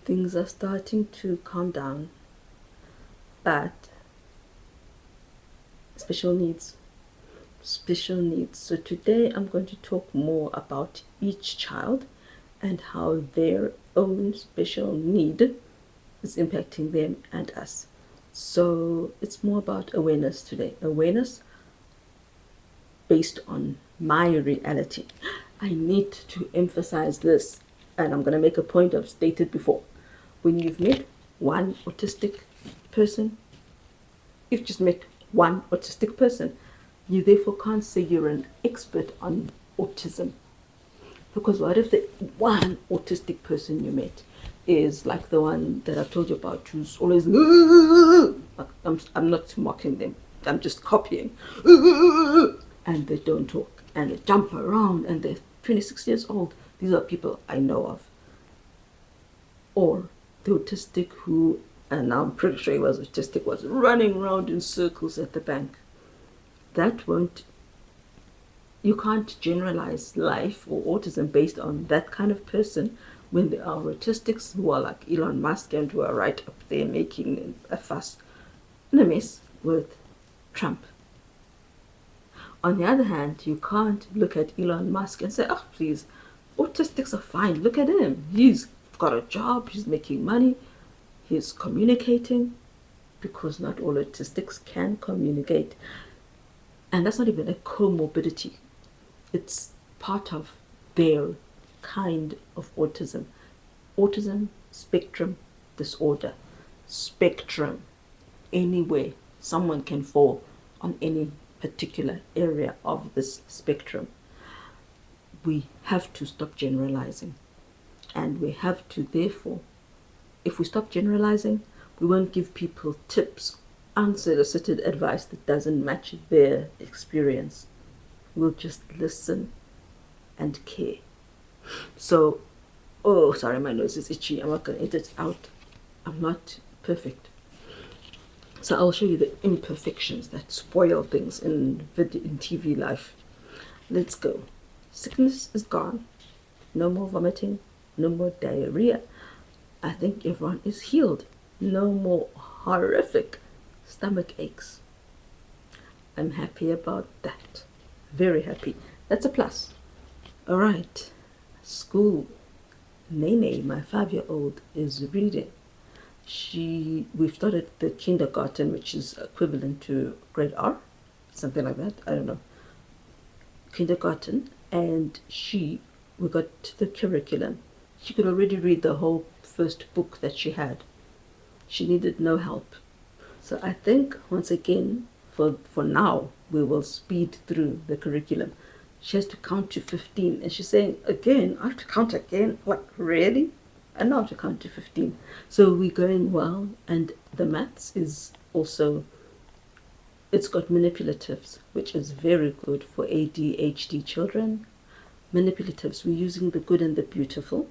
things are starting to calm down, but special needs. Special needs. So today I'm going to talk more about each child and how their own special need is impacting them and us. So it's more about awareness today. Awareness based on my reality. I need to emphasize this, and I'm going to make a point I've stated before. When you've met one autistic person, you've just met one autistic person. You therefore can't say you're an expert on autism. Because what if the one autistic person you met is like the one that I've told you about, who's always, I'm not mocking them, I'm just copying, and they don't talk, and they jump around, and they're 26 years old. These are people I know of. Or the autistic who, and I'm pretty sure he was autistic, was running around in circles at the bank. That won't, you can't generalize life or autism based on that kind of person when there are autistics who are like Elon Musk and who are right up there making a fuss and a mess with Trump. On the other hand, you can't look at Elon Musk and say, oh, please, autistics are fine. Look at him. He's got a job. He's making money. He's communicating, because not all autistics can communicate. And that's not even a comorbidity. It's part of their kind of autism. Autism spectrum disorder. Spectrum. Anywhere someone can fall on any particular area of this spectrum. We have to stop generalizing. And we have to, therefore, if we stop generalizing, we won't give people tips, unsolicited advice that doesn't match their experience. We'll just listen and care. So, oh, sorry, my nose is itchy. I'm not going to edit out. I'm not perfect. So I'll show you the imperfections that spoil things in TV life. Let's go. Sickness is gone. No more vomiting. No more diarrhea. I think everyone is healed. No more horrific stomach aches. I'm happy about that. Very happy. That's a plus. All right. School. Nene, my 5-year-old, is reading. We've started the kindergarten, which is equivalent to grade R, something like that. I don't know. Kindergarten, and we got to the curriculum. She could already read the whole first book that she had. She needed no help. So I think, once again, for now, we will speed through the curriculum. She has to count to 15, and she's saying, again, I have to count again? Like, really? I know how to count to 15. So we're going well, and the maths is also, it's got manipulatives, which is very good for ADHD children. Manipulatives, we're using the good and the beautiful.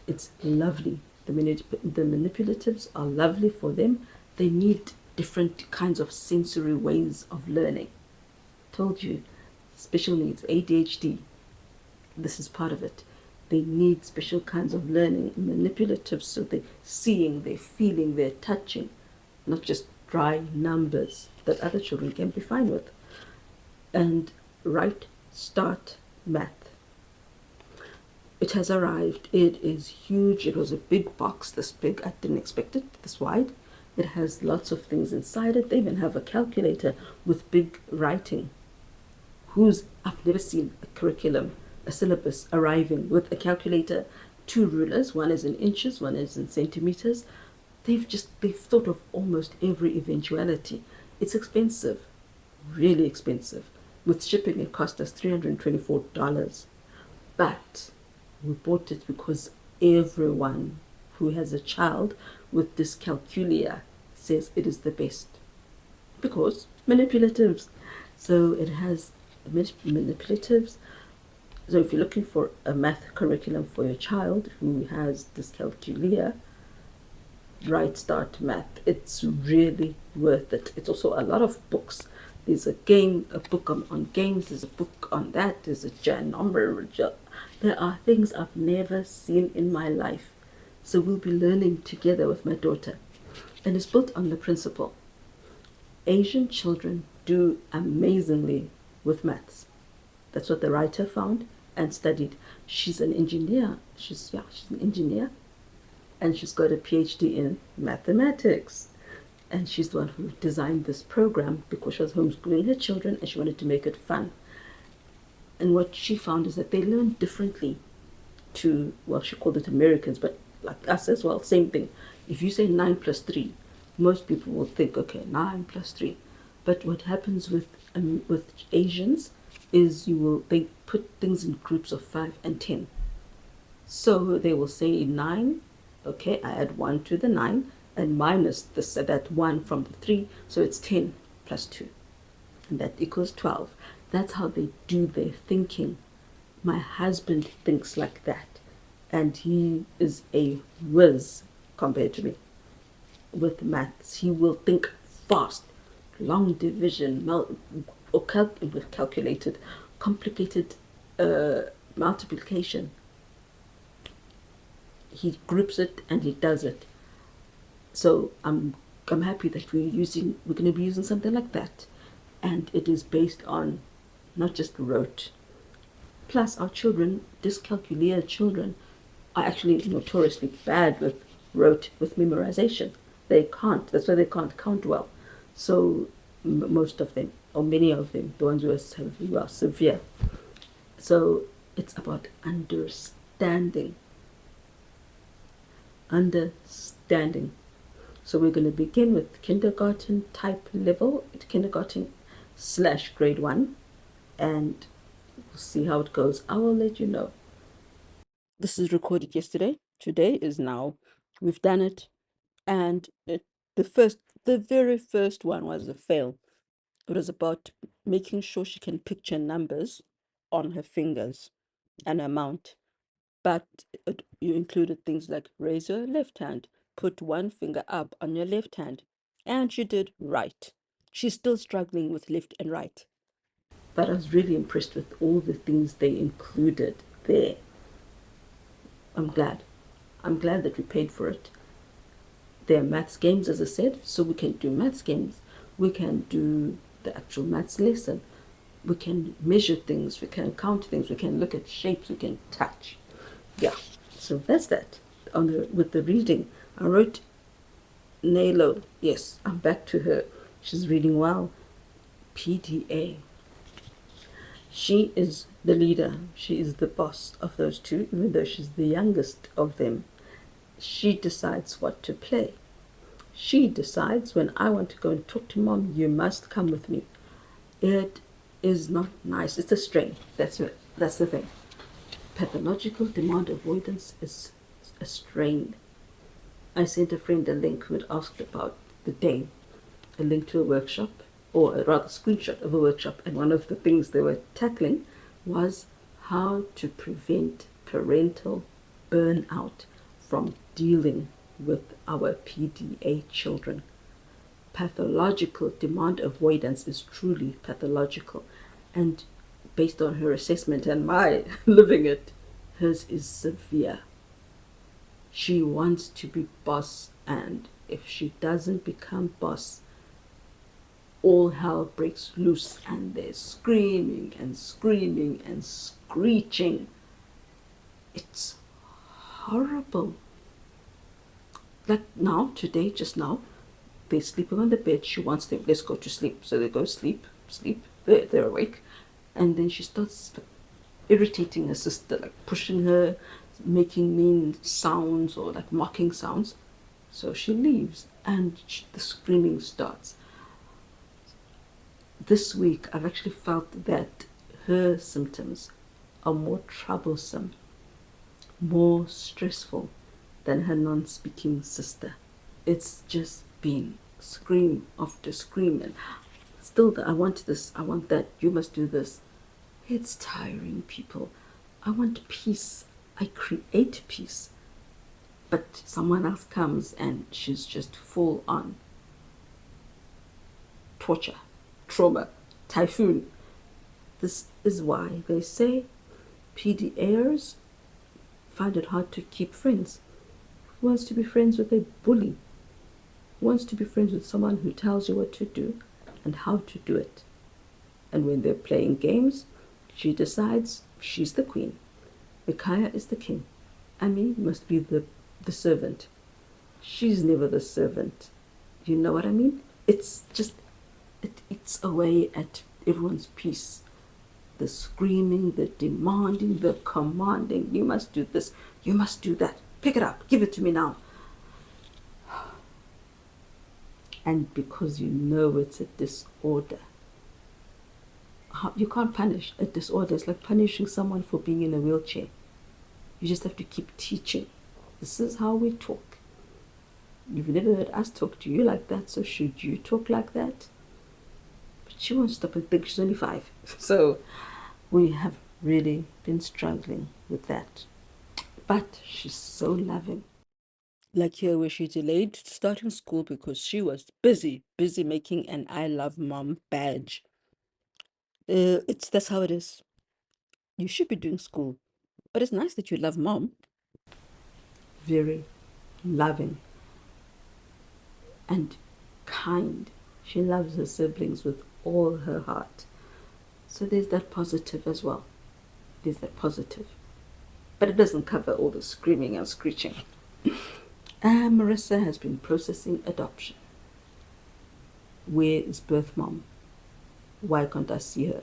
It's lovely. The manipulatives are lovely for them. They need different kinds of sensory ways of learning. Told you, special needs, ADHD, this is part of it. They need special kinds of learning, manipulatives, so they're seeing, they're feeling, they're touching, not just dry numbers that other children can be fine with. And right start math. It has arrived. It is huge. It was a big box, this big. I didn't expect it this wide. It has lots of things inside it. They even have a calculator with big writing. I've never seen a curriculum, a syllabus arriving with a calculator, 2 rulers, one is in inches, one is in centimeters. They've thought of almost every eventuality. It's expensive, really expensive. With shipping, it cost us $324. But we bought it because everyone who has a child with dyscalculia says it is the best. Because manipulatives. So it has manipulatives. So if you're looking for a math curriculum for your child who has dyscalculia, Right Start Math, it's really worth it. It's also a lot of books. There's a book on games, there's a book on that, there's a number. There are things I've never seen in my life. So we'll be learning together with my daughter. And it's built on the principle Asian children do amazingly with maths. That's what the writer found and studied. She's an engineer. She's an engineer, and she's got a PhD in mathematics. And she's the one who designed this program because she was homeschooling her children and she wanted to make it fun. And what she found is that they learn differently to, well, she called it Americans, but like us as well, same thing. If you say 9 plus 3, most people will think, okay, 9 plus 3. But what happens with Asians is they put things in groups of 5 and 10. So they will say 9, okay, I add 1 to the 9 and minus that 1 from the 3, so it's 10 plus 2. And that equals 12. That's how they do their thinking. My husband thinks like that, and he is a whiz compared to me with maths. He will think fast, long division, calculated, complicated multiplication. He groups it and he does it. So I'm happy that we're going to be using something like that, and it is based on not just rote. Plus, our children, dyscalculia children, are actually notoriously bad with rote, with memorization. They can't. That's why they can't count well. So most of them, or many of them, the ones who are severe. So it's about understanding. Understanding. So we're going to begin with kindergarten type level, kindergarten/grade 1, and we'll see how it goes. I will let you know. This is recorded yesterday. Today is now. We've done it, and the very first one was a fail. It was about making sure she can picture numbers on her fingers, an amount. But you included things like raise your left hand, put one finger up on your left hand, and she did right. She's still struggling with left and right. But I was really impressed with all the things they included there. I'm glad. I'm glad that we paid for it. There are maths games, as I said, so we can do maths games. We can do the actual maths lesson. We can measure things, we can count things, we can look at shapes, we can touch. Yeah, so that's that. With the reading, I wrote Nalo. Yes, I'm back to her. She's reading well. PDA. She is the leader. She is the boss of those two, even though she's the youngest of them. She decides what to play. She decides when I want to go and talk to mom, you must come with me. It is not nice. It's a strain. That's the thing. Pathological demand avoidance is a strain. I sent a friend a link who had asked about the day, a link to a workshop, or a rather screenshot of a workshop, and one of the things they were tackling was how to prevent parental burnout from dealing with our PDA children. Pathological demand avoidance is truly pathological, and based on her assessment and my living it, hers is severe. She wants to be boss, and if she doesn't become boss, all hell breaks loose, and there's screaming and screaming and screeching. It's horrible. Like now, today, just now, they're sleeping on the bed. She wants them, let's go to sleep. So they go sleep. They're awake. And then she starts irritating her sister, like pushing her, making mean sounds or like mocking sounds. So she leaves and the screaming starts. This week, I've actually felt that her symptoms are more troublesome, more stressful than her non-speaking sister. It's just been scream after scream, and still I want this, I want that, you must do this. It's tiring, people. I want peace. I create peace. But someone else comes and she's just full on torture, trauma, typhoon. This is why they say PDAers find it hard to keep friends. Who wants to be friends with a bully? Who wants to be friends with someone who tells you what to do and how to do it? And when they're playing games, she decides she's the queen. Micaiah is the king. Amy must be the servant. She's never the servant. You know what I mean? It's just, it eats away at everyone's peace. The screaming, the demanding, the commanding. You must do this. You must do that. Pick it up. Give it to me now. And because you know it's a disorder, you can't punish a disorder. It's like punishing someone for being in a wheelchair. You just have to keep teaching. This is how we talk. You've never heard us talk to you like that, so should you talk like that? But she won't stop and think. She's only 5. So we have really been struggling with that. But she's so loving. Like here where she delayed starting school because she was busy making an I love mom badge. That's how it is. You should be doing school, but it's nice that you love mom. Very loving and kind. She loves her siblings with all her heart. So there's that positive as well. There's that positive. But it doesn't cover all the screaming and screeching. Marissa has been processing adoption. Where is birth mom? Why can't I see her?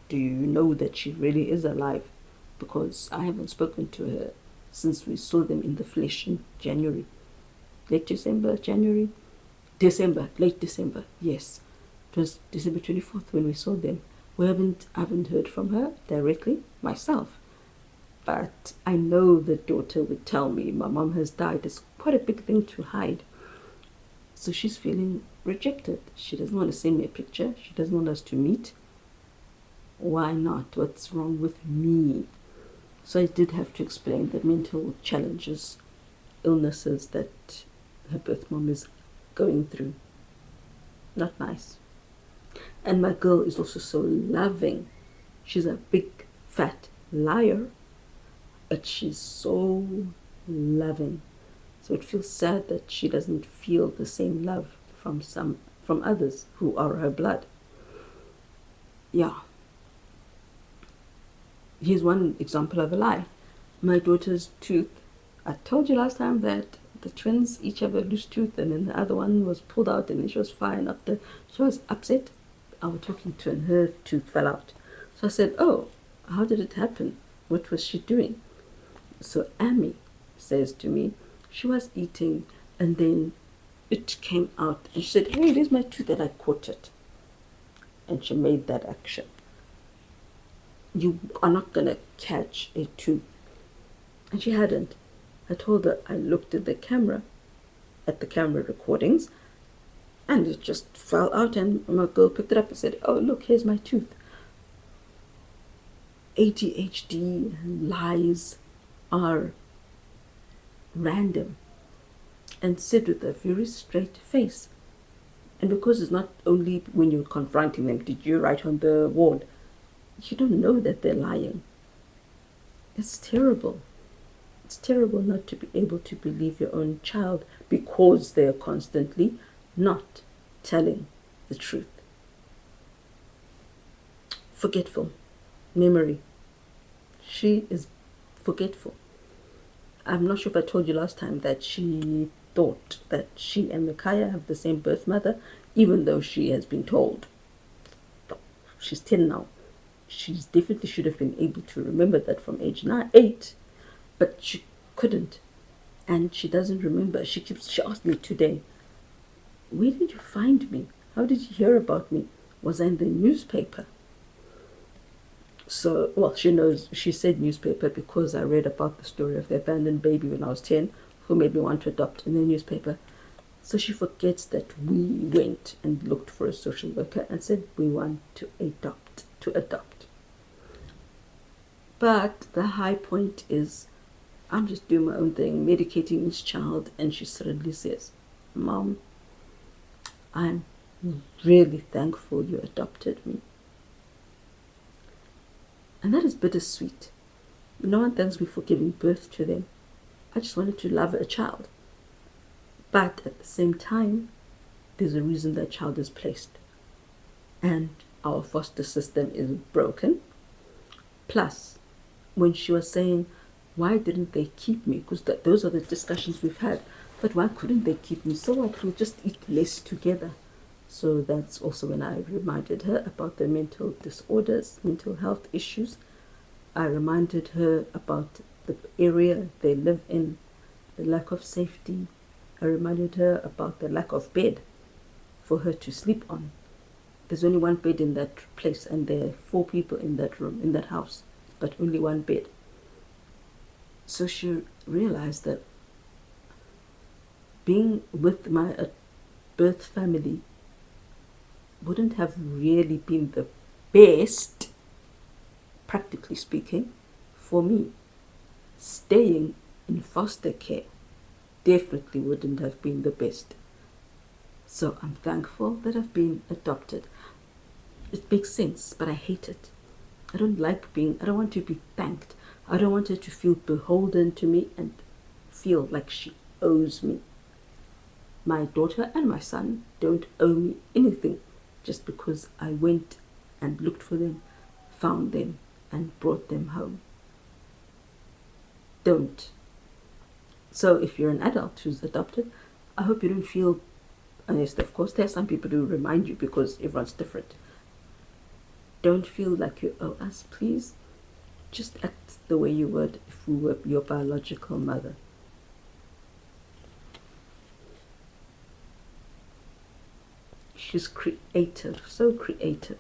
Do you know that she really is alive? Because I haven't spoken to her since we saw them in the flesh in January. Late December, late December, yes. It was December 24th when we saw them. I haven't heard from her directly myself. But I know the daughter would tell me my mom has died. It's quite a big thing to hide. So she's feeling rejected. She doesn't want to send me a picture. She doesn't want us to meet. Why not? What's wrong with me? So I did have to explain the mental challenges, illnesses that her birth mom is going through. Not nice. And my girl is also so loving. She's a big, fat liar, but she's so loving. So it feels sad that she doesn't feel the same love from others who are her blood. Yeah. Here's one example of a lie. My daughter's tooth. I told you last time that the twins each have a loose tooth, and then the other one was pulled out, and then she was fine. After she was upset, I was talking to her, and her tooth fell out. So I said, "Oh, how did it happen? What was she doing?" So Amy says to me, she was eating, and then it came out, and she said, "Hey, there's my tooth," and I caught it, and she made that action. You are not gonna catch a tooth, and she hadn't. I told her I looked at the camera recordings, and it just fell out, and my girl picked it up and said, "Oh, look, here's my tooth." ADHD lies are random and said with a very straight face. And because it's not only when you're confronting them, did you write on the wall? You don't know that they're lying. It's terrible. It's terrible not to be able to believe your own child because they're constantly not telling the truth. Forgetful. Memory. She is forgetful. I'm not sure if I told you last time that she thought that she and Micaiah have the same birth mother, even though she has been told. She's 10 now. She definitely should have been able to remember that from age 8, but she couldn't, and she doesn't remember. She asked me today, "Where did you find me? How did you hear about me? Was I in the newspaper?" So, well, she knows. She said newspaper because I read about the story of the abandoned baby when I was 10, who made me want to adopt in the newspaper. So she forgets that we went and looked for a social worker and said we want to adopt. But the high point is I'm just doing my own thing, medicating each child, and she suddenly says, "Mom, I'm really thankful you adopted me." And that is bittersweet. No one thanks me for giving birth to them. I just wanted to love a child. But at the same time, there's a reason that child is placed. And our foster system is broken. Plus, when she was saying, why didn't they keep me? Because those are the discussions we've had. But why couldn't they keep me? So what? We'll just eat less together. So that's also when I reminded her about the mental disorders, mental health issues. I reminded her about the area they live in, the lack of safety. I reminded her about the lack of bed for her to sleep on. There's only one bed in that place, and there are 4 people in that room, in that house, but only one bed. So she realized that being with my birth family wouldn't have really been the best, practically speaking, for me. Staying in foster care definitely wouldn't have been the best. So I'm thankful that I've been adopted. It makes sense, but I hate it. I don't want to be thanked. I don't want her to feel beholden to me and feel like she owes me. My daughter and my son don't owe me anything just because I went and looked for them, found them, and brought them home. Don't. So if you're an adult who's adopted, I hope you don't feel, unless of course there are some people who remind you because everyone's different. Don't feel like you owe us, please. Just act the way you would if we were your biological mother. She's creative, so creative.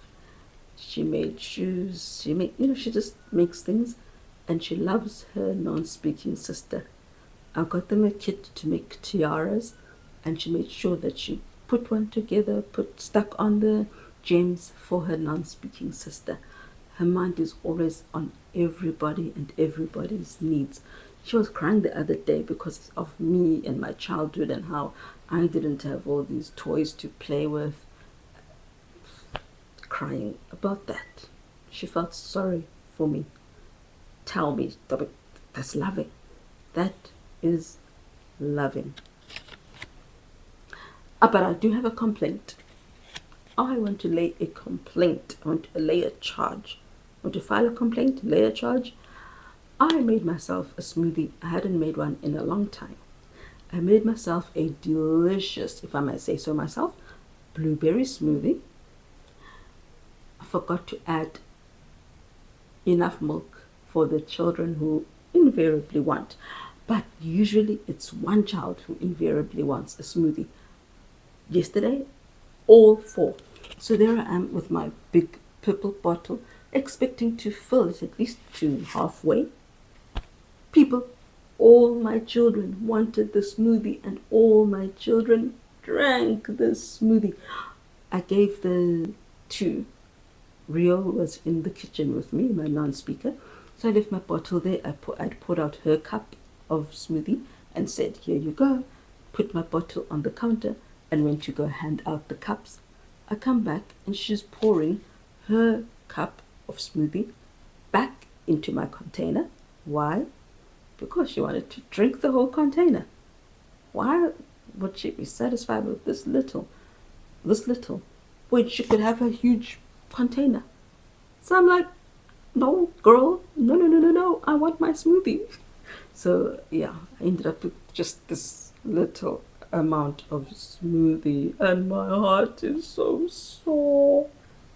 She made shoes, she just makes things, and she loves her non-speaking sister. I got them a kit to make tiaras, and she made sure that she put one together, stuck on the gems for her non-speaking sister. Her mind is always on everybody and everybody's needs. She was crying the other day because of me and my childhood and how I didn't have all these toys to play with. Crying about that. She felt sorry for me. Tell me, that's loving. That is loving. But I do have a complaint. I want to lay a complaint. I want to lay a charge. I want to file a complaint, lay a charge. I made myself a smoothie. I hadn't made one in a long time. I made myself a delicious, if I might say so myself, blueberry smoothie. I forgot to add enough milk for the children who invariably want. But usually it's one child who invariably wants a smoothie. Yesterday, all 4. So there I am with my big purple bottle, expecting to fill it at least to halfway. All my children wanted the smoothie, and all my children drank the smoothie. I gave the 2. Rio was in the kitchen with me, my non-speaker. So I left my bottle there. I'd poured out her cup of smoothie and said, here you go. Put my bottle on the counter and went to go hand out the cups. I come back and she's pouring her cup of smoothie back into my container. Why? Because she wanted to drink the whole container. Why would she be satisfied with this little, when she could have a huge container? So I'm like, no, girl, no, I want my smoothie. So yeah, I ended up with just this little amount of smoothie, and my heart is so sore.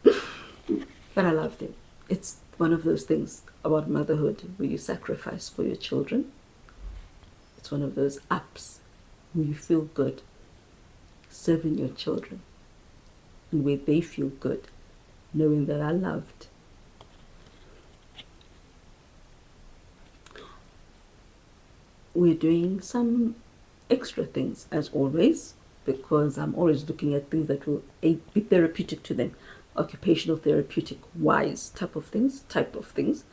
But I loved it. It's one of those things about motherhood where you sacrifice for your children. It's one of those ups where you feel good serving your children, and where they feel good knowing that I loved. We're doing some extra things as always, because I'm always looking at things that will be therapeutic to them, occupational therapeutic wise type of things.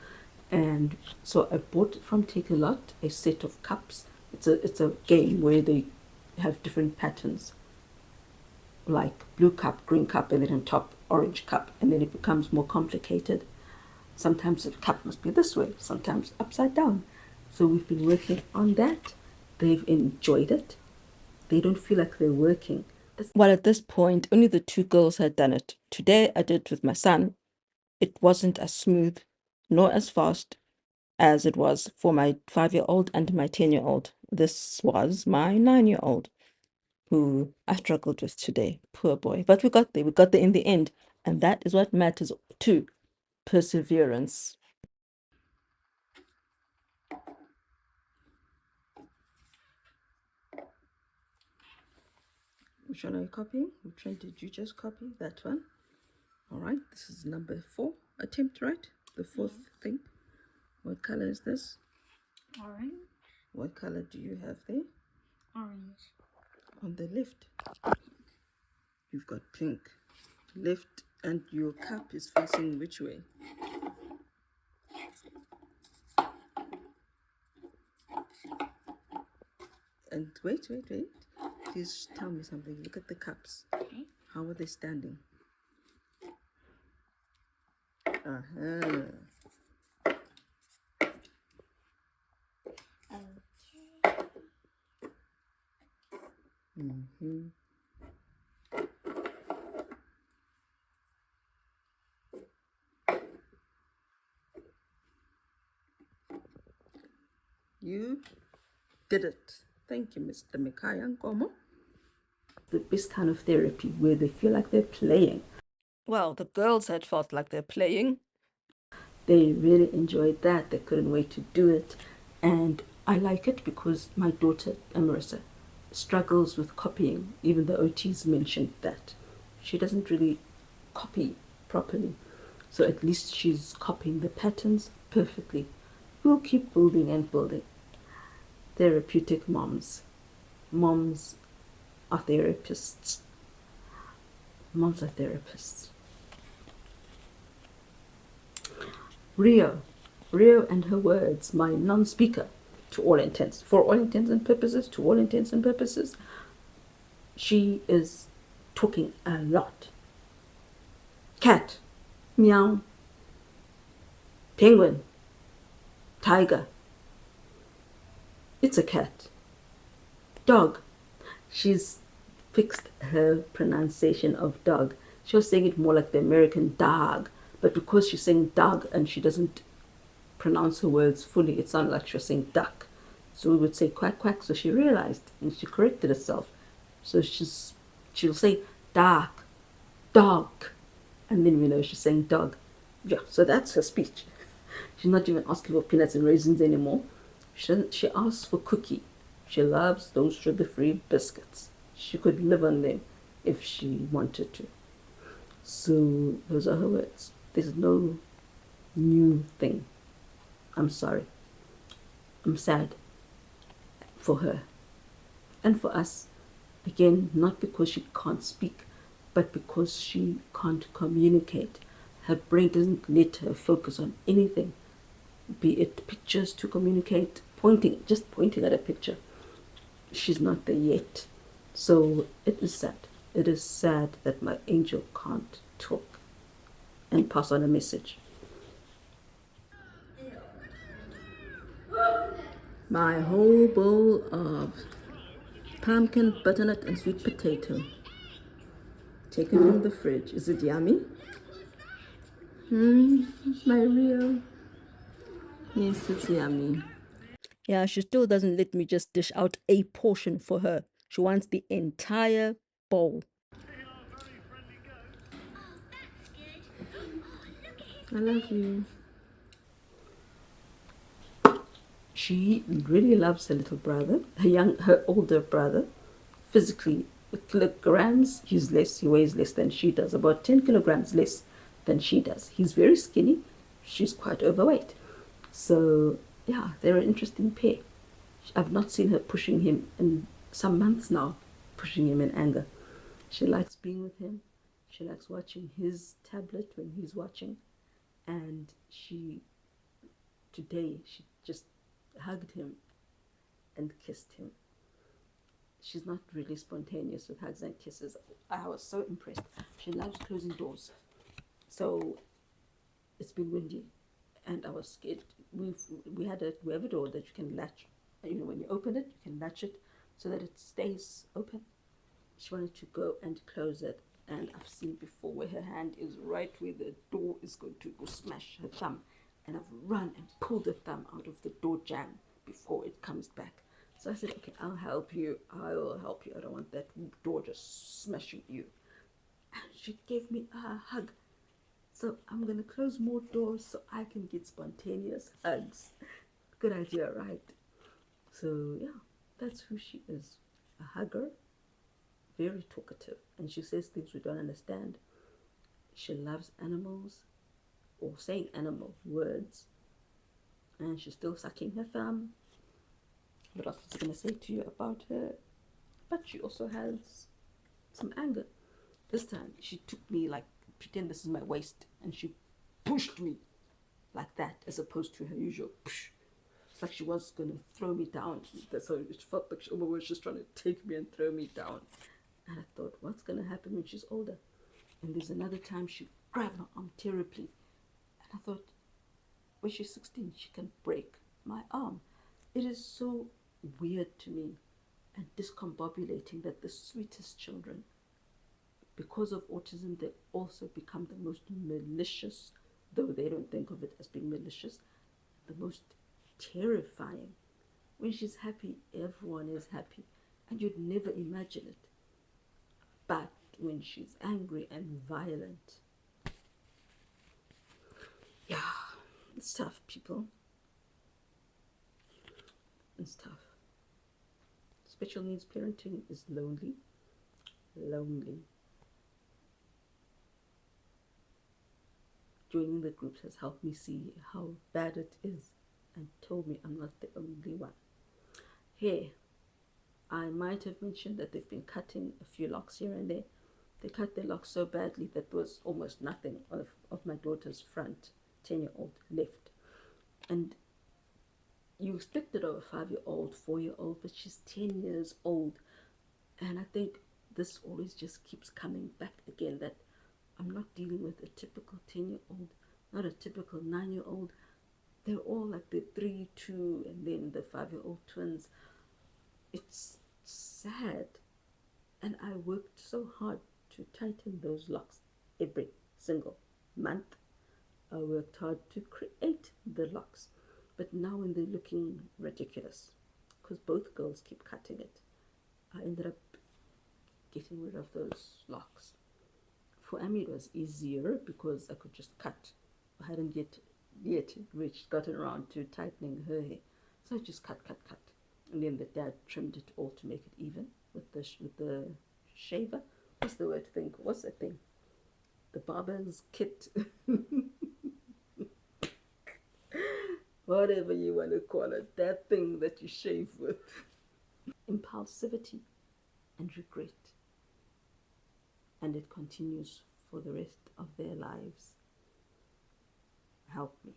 And so I bought from Take a Lot a set of cups. It's a game where they have different patterns, like blue cup, green cup, and then on top orange cup, and then it becomes more complicated. Sometimes the cup must be this way, sometimes upside down. So we've been working on that. They've enjoyed it. They don't feel like they're working. Well, at this point, only the two girls had done it. Today, I did it with my son. It wasn't as smooth nor as fast as it was for my 5-year-old and my 10-year-old. This was my 9-year-old who I struggled with today. Poor boy. But we got there. We got there in the end. And that is what matters too. Perseverance. Which one are you copying? Which one did you just copy? That one. All right. This is number 4 attempt, right? The 4th thing. What color is this? Orange. What color do you have there? Orange. On the left, you've got pink. Left, and your cup is facing which way? And wait. Please tell me something. Look at the cups. Okay. How are they standing? Uh-huh. Okay. Mm-hmm. You did it. Thank you, Mr. Mikaya Nkomo. The best kind of therapy where they feel like they're playing. Well, the girls had felt like they're playing. They really enjoyed that. They couldn't wait to do it. And I like it because my daughter, Amarissa, struggles with copying. Even the OTs mentioned that. She doesn't really copy properly. So at least she's copying the patterns perfectly. We'll keep building and building. Therapeutic moms. Moms are therapists. Moms are therapists. Rio and her words, my non-speaker, to all intents, for all intents and purposes, to all intents and purposes, she is talking a lot. Cat, meow, penguin, tiger. It's a cat. Dog. She's fixed her pronunciation of dog. She was saying it more like the American dog, but because she's saying dog and she doesn't pronounce her words fully, it sounded like she was saying duck. So we would say quack quack. So she realized and she corrected herself. So she'll say dog, dog, and then we know she's saying dog. Yeah, so that's her speech. She's not even asking for peanuts and raisins anymore. She asks for cookie. She loves those sugar-free biscuits. She could live on them if she wanted to. So those are her words. There's no new thing. I'm sorry. I'm sad for her and for us. Again, not because she can't speak, but because she can't communicate. Her brain doesn't let her focus on anything, be it pictures to communicate, just pointing at a picture. She's not there yet. So it is sad. It is sad that my angel can't talk and pass on a message. My whole bowl of pumpkin, butternut, and sweet potato. Taken from the fridge. Is it yummy? My Rio. Yes, it's yummy. Yeah, she still doesn't let me just dish out a portion for her. She wants the entire bowl. I love you. She really loves her little brother, her older brother. Physically, with kilograms, he's less. He weighs less than she does, about 10 kilograms less than she does. He's very skinny. She's quite overweight. So yeah, they're an interesting pair. I've not seen her pushing him in some months now, pushing him in anger. She likes being with him. She likes watching his tablet when he's watching. And today, she just hugged him and kissed him. She's not really spontaneous with hugs and kisses. I was so impressed. She loves closing doors. So it's been windy and I was scared. We have a door that you can latch. When you open it, you can latch it. so that it stays open. She wanted to go and close it, and I've seen before where her hand is right where the door is going to go smash her thumb, and I've run and pulled the thumb out of the door jamb before it comes back. So I said, okay, I'll help you. I will help you. I don't want that door just smashing you. And she gave me a hug. So I'm going to close more doors so I can get spontaneous hugs. Good idea, right? So yeah, that's who she is. A hugger, very talkative. And she says things we don't understand. She loves animals, or saying animal words. And she's still sucking her thumb. What else was I going to say to you about her? But she also has some anger. This time she took me like, pretend this is my waist, and she pushed me like that, as opposed to her usual push. It's like she was going to throw me down. That's how it felt like she was just trying to take me and throw me down. And I thought, what's going to happen when she's older? And there's another time she grabbed my arm terribly. And I thought, when she's 16, she can break my arm. It is so weird to me and discombobulating that the sweetest children, because of autism, they also become the most malicious, though they don't think of it as being malicious, the most terrifying. When she's happy, everyone is happy, and you'd never imagine it. But when she's angry and violent, yeah, it's tough, people. It's tough. Special needs parenting is lonely. Lonely. Joining the groups has helped me see how bad it is and told me I'm not the only one. Here, I might have mentioned that they've been cutting a few locks here and there. They cut their locks so badly that there was almost nothing of my daughter's front 10-year-old left. And you expect it of a 5-year-old, 4-year-old, but she's 10 years old. And I think this always just keeps coming back again, that I'm not dealing with a typical 10-year-old, not a typical 9-year-old. They're all like the 3, 2, and then the 5-year-old twins. It's sad. And I worked so hard to tighten those locks every single month. I worked hard to create the locks. But now when they're looking ridiculous, because both girls keep cutting it, I ended up getting rid of those locks. For Amy, it was easier because I could just cut. I hadn't yet gotten around to tightening her hair. So I just cut. And then the dad trimmed it all to make it even with the shaver. What's the word thing? What's that thing? The barber's kit. Whatever you want to call it. That thing that you shave with. Impulsivity and regret. And it continues for the rest of their lives. Help me.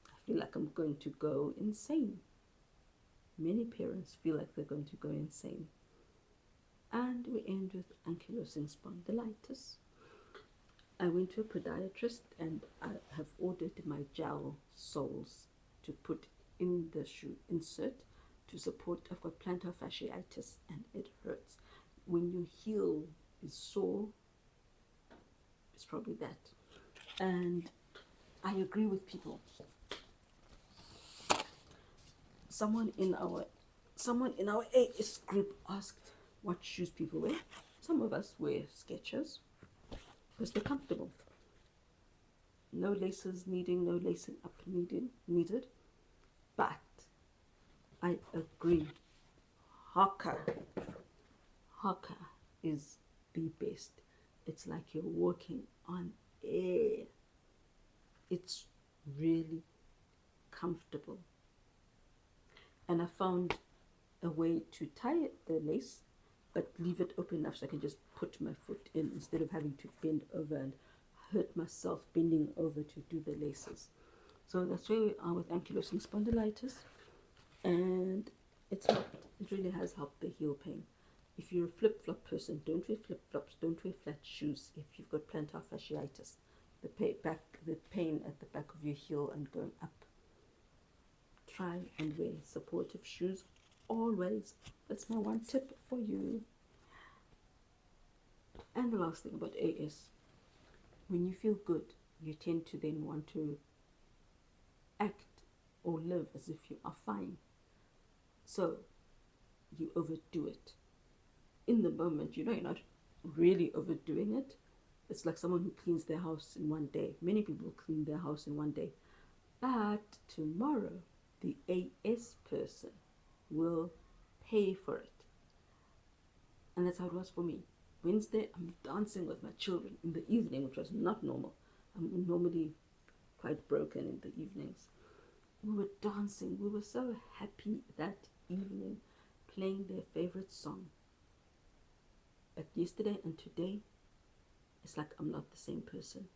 I feel like I'm going to go insane. Many parents feel like they're going to go insane. And we end with ankylosing spondylitis. I went to a podiatrist and I have ordered my gel soles to put in the shoe insert to support. I've got plantar fasciitis and it hurts. When your heel is sore, it's probably that. And I agree with people. Someone in our AS group asked what shoes people wear. Some of us wear Skechers because they're comfortable. No laces needing, no lacing up needed. But I agree. Hoka is the best. It's like you're walking on air. It's really comfortable. And I found a way to tie the lace, but leave it open enough so I can just put my foot in instead of having to bend over and hurt myself bending over to do the laces. So that's where we are with ankylosing spondylitis. And it's helped. It really has helped the heel pain. If you're a flip-flop person, don't wear flip-flops, don't wear flat shoes if you've got plantar fasciitis. The pain at the back of your heel and going up. Try and wear supportive shoes Always. That's my one tip for you. And the last thing about A is when you feel good, you tend to then want to act or live as if you are fine. So you overdo it. In the moment, you know you're not really overdoing it. It's like someone who cleans their house in one day. Many people clean their house in one day. But tomorrow, the AS person will pay for it. And that's how it was for me. Wednesday, I'm dancing with my children in the evening, which was not normal. I'm normally quite broken in the evenings. We were dancing. We were so happy that evening, playing their favorite song. But yesterday and today, it's like I'm not the same person.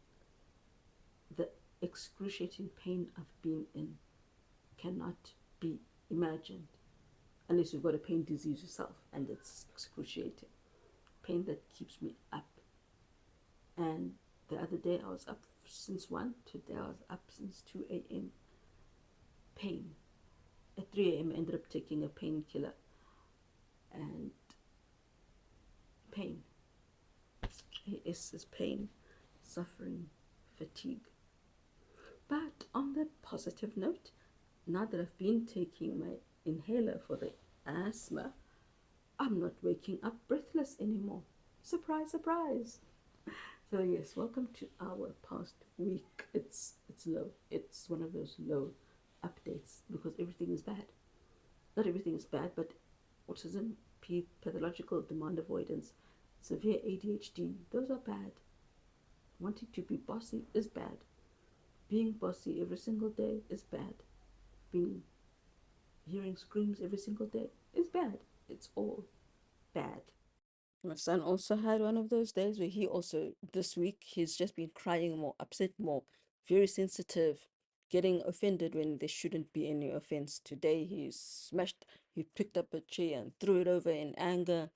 The excruciating pain I've been in cannot be imagined unless you've got a pain disease yourself, and it's excruciating. Pain that keeps me up. And the other day I was up since 1, today I was up since 2 a.m. Pain. At 3 a.m. I ended up taking a painkiller. And pain. AS is pain, suffering, fatigue. But on that positive note, now that I've been taking my inhaler for the asthma, I'm not waking up breathless anymore. Surprise, surprise. So yes, welcome to our past week. It's low. It's one of those low updates because everything is bad. Not everything is bad, but autism, pathological demand avoidance, severe ADHD, those are bad. Wanting to be bossy is bad. Being bossy every single day is bad. Hearing screams every single day is bad. It's all bad. My son also had one of those days where he also, this week, he's just been crying more, upset more, very sensitive, getting offended when there shouldn't be any offense. Today he picked up a chair and threw it over in anger.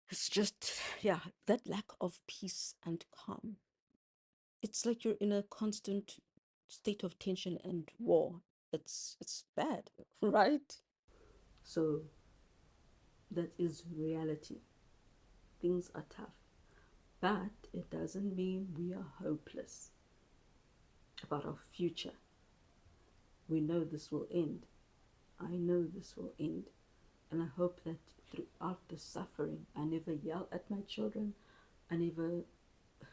It's just, yeah, that lack of peace and calm. It's like you're in a constant state of tension and war. It's bad, right? So that is reality. Things are tough, but it doesn't mean we are hopeless about our future. We know this will end. I know this will end. And I hope that throughout the suffering, I never yell at my children. I never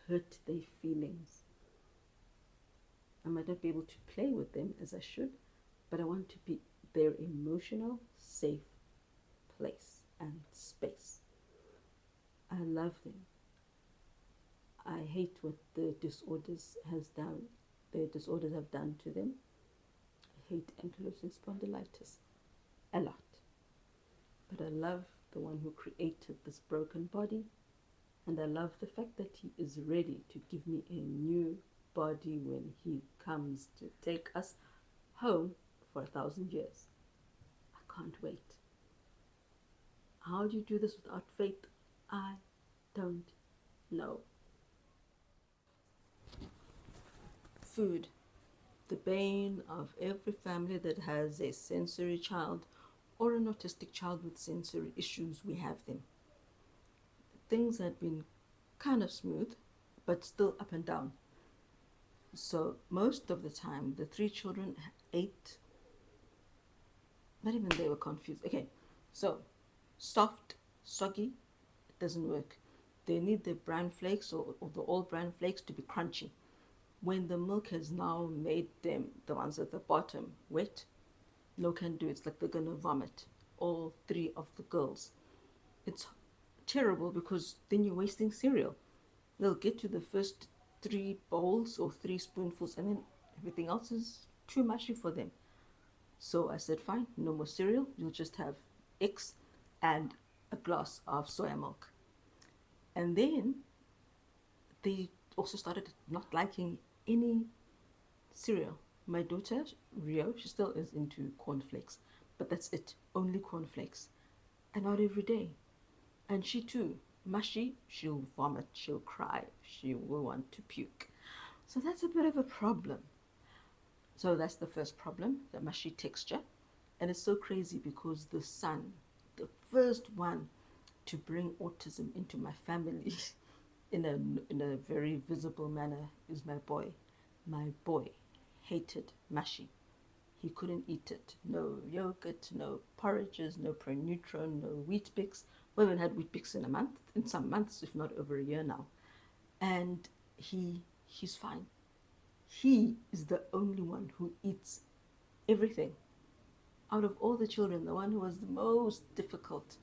hurt their feelings. I might not be able to play with them as I should, but I want to be their emotional, safe place and space. I love them. I hate what the disorders have done to them. I hate ankylosing spondylitis a lot. But I love the one who created this broken body, and I love the fact that he is ready to give me a new body when he comes to take us home for 1,000 years. I can't wait. How do you do this without faith? I don't know. Food, the bane of every family that has a sensory child or an autistic child with sensory issues. We have them. Things had been kind of smooth, but still up and down. So most of the time, the 3 children ate, not even they were confused. Okay, so soft, soggy, it doesn't work. They need the bran flakes or the all bran flakes to be crunchy. When the milk has now made them, the ones at the bottom, wet, no can do. It's like they're gonna vomit. All 3 of the girls. It's terrible because then you're wasting cereal. They'll get to the first 3 bowls or 3 spoonfuls, and then everything else is too mushy for them. So I said, fine, no more cereal. You'll just have eggs and a glass of soya milk. And then they also started not liking any cereal. My daughter, Rio, she still is into cornflakes, but that's it, only cornflakes. And not every day. And she too, mushy, she'll vomit, she'll cry, she will want to puke. So that's a bit of a problem. So that's the first problem, the mushy texture. And it's so crazy because the son, the first one to bring autism into my family in a very visible manner is my boy. My boy hated mushy. He couldn't eat it. No yogurt, no porridges, no pronutron, no wheat bix. We haven't had wheat bix in a month, in some months, if not over a year now. And he's fine. He is the only one who eats everything. Out of all the children, the one who was the most difficult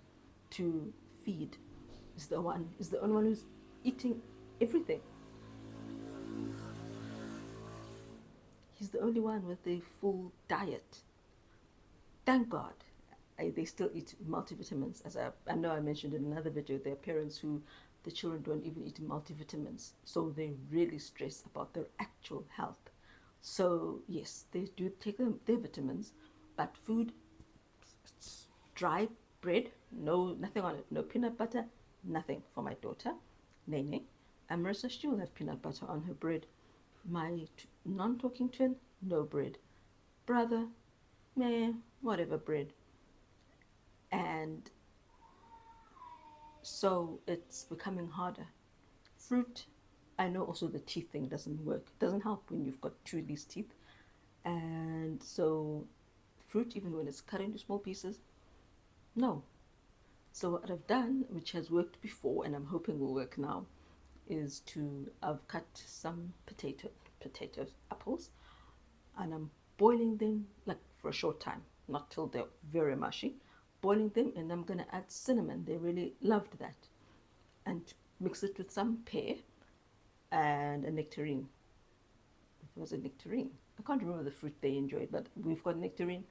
to feed is the only one who's eating everything. He's the only one with a full diet. Thank God. They still eat multivitamins. As I know I mentioned in another video, there are parents who the children don't even eat multivitamins. So they really stress about their actual health. So yes, they do take their vitamins, but food, dry bread, no nothing on it, no peanut butter, nothing for my daughter, Nene. And Marissa, she will have peanut butter on her bread. My non-talking twin, no bread. Brother, meh, whatever bread. And so it's becoming harder. Fruit, I know also the teeth thing doesn't work. It doesn't help when you've got two of these teeth. And so fruit, even when it's cut into small pieces, no. So what I've done, which has worked before and I'm hoping will work now, is I've cut some potatoes, apples, and I'm boiling them like for a short time, not till they're very mushy. Boiling them, and I'm gonna add cinnamon. They really loved that, and mix it with some pear and a nectarine. It was a nectarine. I can't remember the fruit they enjoyed, but we've got nectarine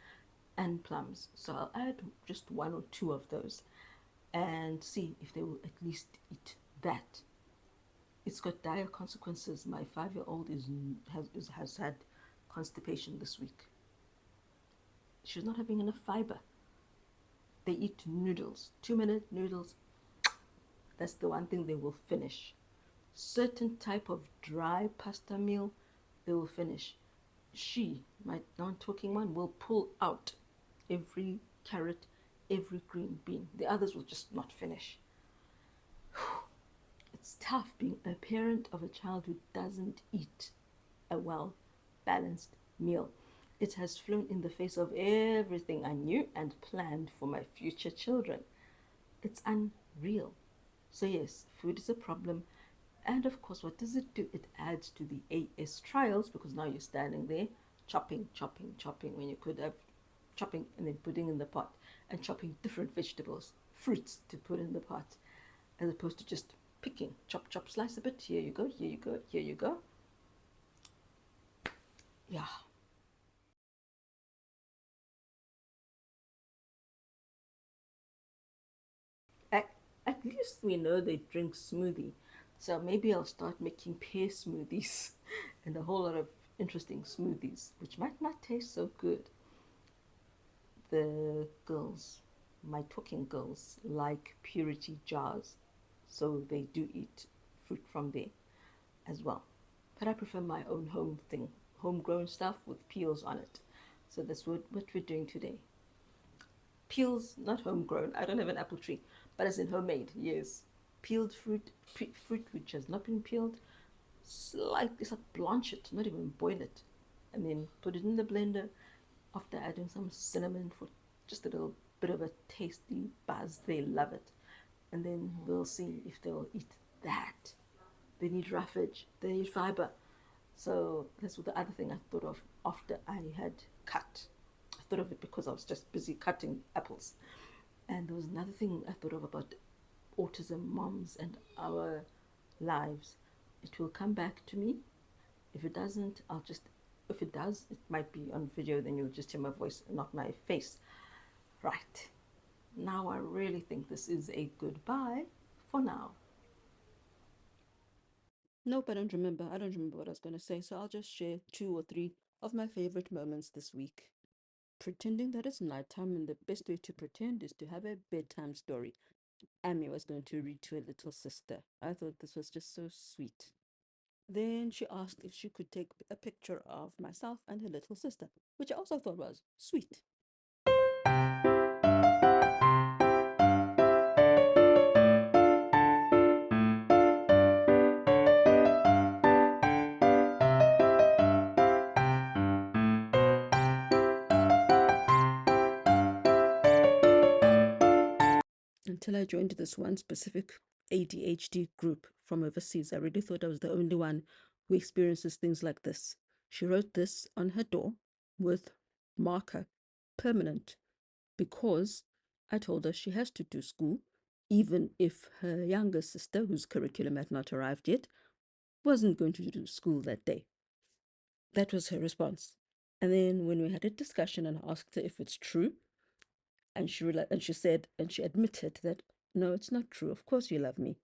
and plums. So I'll add just one or two of those and see if they will at least eat that. It's got dire consequences. My 5-year old has had constipation this week. She's not having enough fiber. They eat noodles, 2-minute noodles. That's the one thing they will finish. Certain type of dry pasta meal, they will finish. She, my non-talking one, will pull out every carrot, every green bean. The others will just not finish. It's tough being a parent of a child who doesn't eat a well balanced meal. It has flown in the face of everything I knew and planned for my future children. It's unreal. So, yes, food is a problem. And of course, what does it do? It adds to the AS trials because now you're standing there chopping, chopping, chopping when you could have chopping and then putting in the pot and chopping different vegetables, fruits to put in the pot, as opposed to just picking, chop, chop, slice a bit. Here you go, here you go, here you go. Yeah. At, at least we know they drink smoothie. So maybe I'll start making pear smoothies and a whole lot of interesting smoothies, which might not taste so good. The girls, my talking girls, like purity jars, so they do eat fruit from there as well. But I prefer my own home thing, homegrown stuff with peels on it. So that's what we're doing today. Peels, not homegrown. I don't have an apple tree, but as in homemade, yes. Peeled fruit, fruit which has not been peeled, slightly, it's like blanch it, not even boil it, and then put it in the blender after adding some cinnamon for just a little bit of a tasty buzz. They love it. And then we'll see if they'll eat that. They need roughage, they need fiber. So that's what the other thing I thought of after I had cut. I thought of it because I was just busy cutting apples. And there was another thing I thought of about autism moms and our lives. It will come back to me. If it doesn't, if it does, it might be on video, then you'll just hear my voice, not my face. Right. Now I really think this is a goodbye for now. Nope, I don't remember. I don't remember what I was going to say, so I'll just share 2 or 3 of my favorite moments this week. Pretending that it's nighttime, and the best way to pretend is to have a bedtime story. Amy was going to read to her little sister. I thought this was just so sweet. Then she asked if she could take a picture of myself and her little sister, which I also thought was sweet. until I joined this one specific ADHD group from overseas. I really thought I was the only one who experiences things like this. She wrote this on her door with marker, permanent, because I told her she has to do school, even if her younger sister, whose curriculum had not arrived yet, wasn't going to do school that day. That was her response. And then when we had a discussion and asked her if it's true, and she said, and she admitted that no, it's not true. Of course you love me.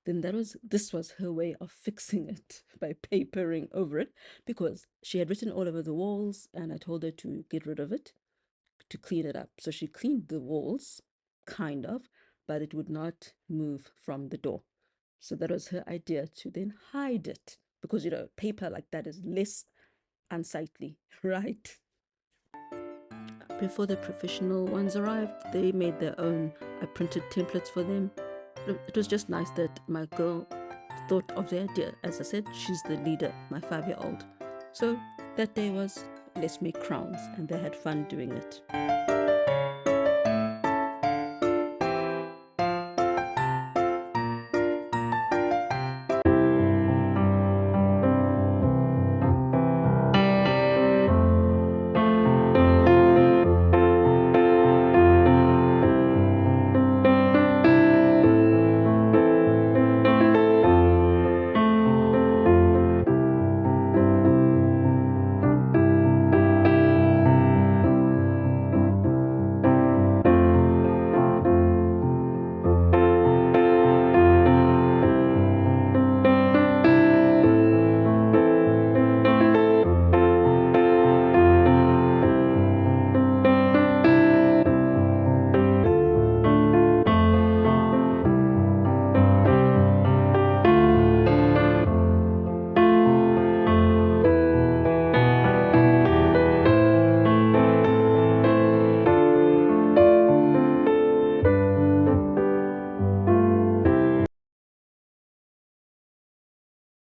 Then this was her way of fixing it by papering over it, because she had written all over the walls, and I told her to get rid of it, to clean it up. So she cleaned the walls, kind of, but it would not move from the door. So that was her idea, to then hide it, because paper like that is less unsightly, right? Before the professional ones arrived, they made their own. I printed templates for them. It was just nice that my girl thought of the idea. As I said, she's the leader, my 5-year-old. So that day was, let's make crowns, and they had fun doing it.